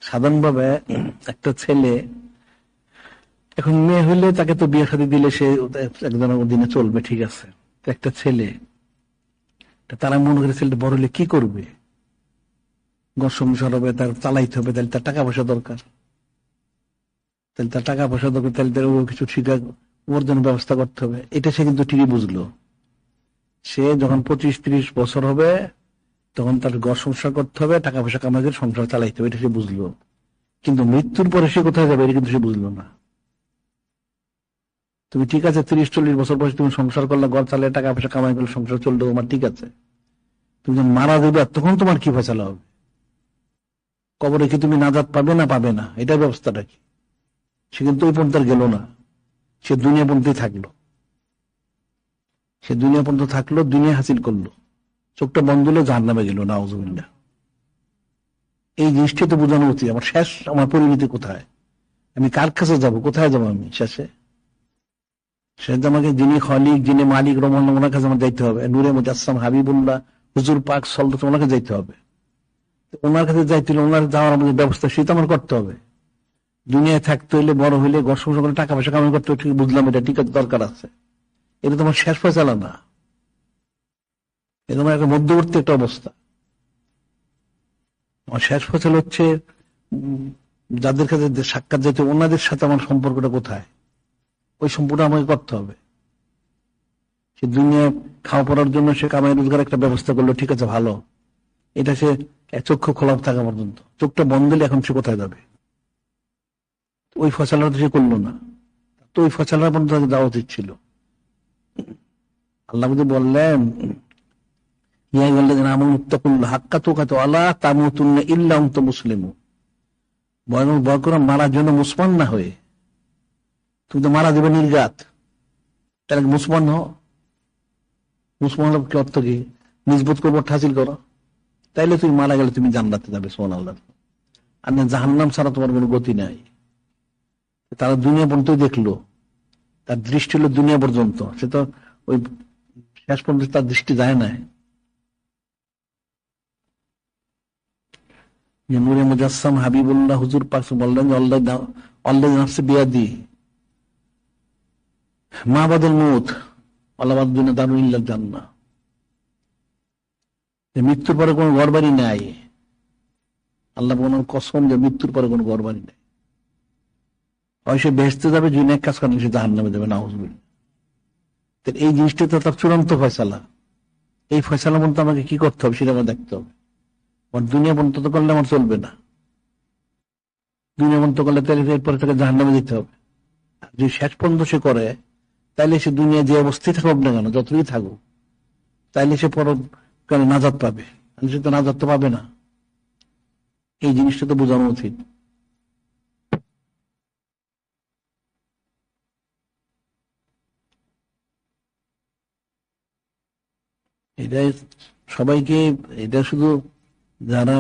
সাধারণভাবে একটা ছেলে এখন মেয়ে হইলে তাকে তো বিয়ে শাদী দিলে সে একজনের অধীনে চলবে, ঠিক আছে। একটা ছেলে, তারা মনে করে ছেলেটা বড় হলে কি করবে, ঘর সংসার হবে, তার চালাইতে হবে, তাহলে তার টাকা পয়সা দরকার, তাহলে তার টাকা পয়সা দরকার, তাহলে তার কিছু শিক্ষা উপার্জনের ব্যবস্থা করতে হবে। এটা সে কিন্তু ঠিকই বুঝলো। সে যখন 25-30 বছর হবে তখন তার ঘর সংসার করতে হবে, টাকা পয়সা কামাই করে সংসার চালাইতে হবে, এটা সে বুঝলো। কিন্তু মৃত্যুর পরে সে কোথায় যাবে এটা কিন্তু সে বুঝলো না। তুমি ঠিক আছে 30-40 বছর বয়সে তুমি সংসার করলে, ঘর চালিয়ে টাকা পয়সা কামাই করলে সংসার চললো তোমার, ঠিক আছে। তুমি যখন মারা যাবে তখন তোমার কি ফয়সালা হবে? কবরে কি তুমি নাজাত পাবে না পাবে না, এটার ব্যবস্থাটা কি? সে কিন্তু ওই পর্যন্ত গেল না, সে দুনিয়া পর্যন্তই থাকলো। সে দুনিয়া পর্যন্ত থাকলো, দুনিয়া হাসিল করলো, চোখটা বন্ধ হলো, জাহান্নামে গেল, নাউজুবিল্লাহ। এই জিনিসটি তো বোঝানো উচিত। আমার শেষ, আমার পরিণতি কোথায়, আমি কার কাছে যাব, কোথায় যাবো আমি শেষে? শেষ আমাকে যিনি খলিক, যিনি মালিক, রহমান, ওনার কাছে আমার যাইতে হবে। নূরে মুজাসসাম হাবিবুল্লাহ হুজুর পাক সাল্লাল্লাহু আলাইহি ওনাকে যাইতে হবে। ওনার কাছে যাইতে হলে ওনার যাওয়ার আমাদের ব্যবস্থা সেটা আমার করতে হবে। দুনিয়ায় থাকতে হইলে, বড় হইলে, ঘর সংসার করে টাকা পয়সা কামাই করতে হবে, ঠিক বুঝলাম, এটা ঠিক আছে, দরকার আছে। এটা তোমার শেষ ফয়সালা না, এটা তোমার একটা মধ্যবর্তী একটা অবস্থা। আমার শেষ ফয়সালা হচ্ছে যাদের কাছে সাক্ষাৎ যাইতে ওনাদের সাথে আমার সম্পর্কটা কোথায়, ওই সম্পর্কটা আমাকে করতে হবে। সে দুনিয়া খাওয়া পড়ার জন্য সে কামাই রোজগার একটা ব্যবস্থা করলো, ঠিক আছে, ভালো। এটা সে চক্ষু খোলা থাকা পর্যন্ত, চোখটা বন্ধ হলে এখন সে কোথায় যাবে? ওই ফয়সালাটা সে করলো না। তো ওই ফয়সালার পর্যন্ত তাকে যাওয়া উচিত ছিল। আল্লাহ বললেন, ভয় করো মারার জন্য মুসলমান না হয়ে। তুমি তো মারা যাবে নির্ঘাত, তাহলে মুসলমান হও। মুসলমান কি অর্থ কি? নিজবুত করবো, হাসিল করো, তাইলে তুমি মারা গেলে তুমি জান্নাতে যাবে, সুবহানাল্লাহ। আর না, জাহান্নাম ছাড়া তোমার কোনো গতি নাই। তারা দুনিয়া পর্যন্ত দেখলো, তার দৃষ্টি হলো দুনিয়া পর্যন্ত, সে তো ওই শেষ পর্যন্ত তার দৃষ্টি যায় না। নূরে মুজাসসাম হাবিবুল্লাহ হুজুর পাক বললেন, আল্লাহ নাফসি বিয়াদি মা বাদল মউত আল্লাহ বাদ দারুন ইল্লাল জান্নাহ। মৃত্যুর পরে কোনো ঘর বাড়ি নাই। আল্লাহ বলেন কসম যে মৃত্যুর পরে কোনো ঘর বাড়ি নাই। হয় সে বেহেশতে যাবে, যদি নেক কাজ করেন সে জাহান্নামে যাবে, নাউজুবিল্লাহ। এই জিনিসটা তো তার চূড়ান্ত ফয়সালা। এই ফয়সালা মধ্যে আমাকে কি করতে হবে সেটা আমার দেখতে হবে। দুনিয়া বন্ধ করলে আমার চলবে না। দুনিয়া বন্ধ করলে তাহলে এরপরে তাকে জাহান্নামে যেতে হবে। যদি শেষ পর্যন্ত সে করে, তাইলে সে দুনিয়া যে অবস্থায় থাকুক না কেন, যতই থাকুক, তাইলে সে পরকালে নাজাত পাবে। সে তো নাজাত তো পাবে না। এই জিনিসটা তো বোঝানো উচিত। এটাই সবাইকে, এটা শুধু যারা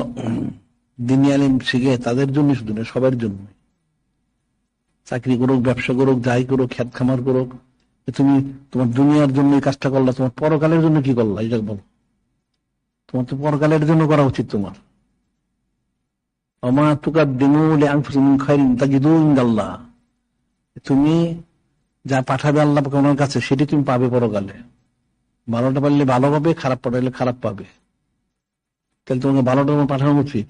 দিনী আলিম শিখে তাদের জন্য শুধু না, সবার জন্য। চাকরি করুক, ব্যবসা করুক, যাই করুক, খেত খামার করুক, তুমি তোমার দুনিয়ার জন্য এই কাজটা করলা, তোমার পরকালের জন্য কি করলা এটা বল। তোমার তো পরকালের জন্য করা উচিত। তোমার আমা তুকাদ্দিমু লিআনফুসিকুম মিন খায়রিন তাজিদুহু ইনদাল্লাহ, তুমি যা পাঠাবে আল্লাহ ওনার কাছে সেটি তুমি পাবে পরকালে। ভালোটা পারলে ভালো পাবে, খারাপ পাঠালে খারাপ পাবে। তাহলে তোমাকে ভালোটা পাঠানো উচিত।